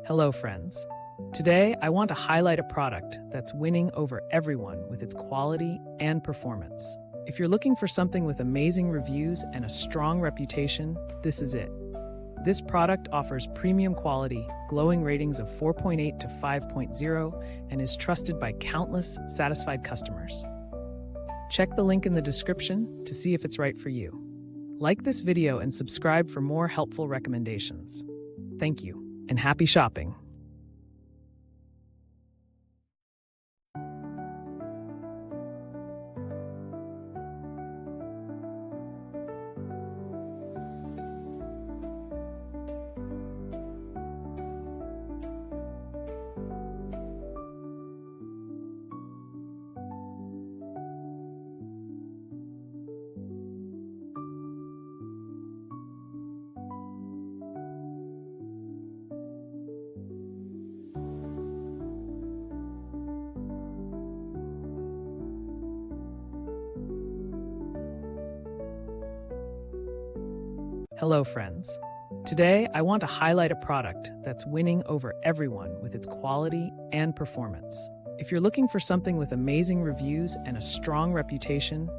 Hello, friends. Today, I want to highlight a product that's winning over everyone with its quality and performance. If you're looking for something with amazing reviews and a strong reputation, this is it. This product offers premium quality, glowing ratings of 4.8 to 5.0, and is trusted by countless satisfied customers. Check the link in the description to see if it's right for you. Like this video and subscribe for more helpful recommendations. Thank you, and happy shopping! Hello, friends. Today, I want to highlight a product that's winning over everyone with its quality and performance. If you're looking for something with amazing reviews and a strong reputation,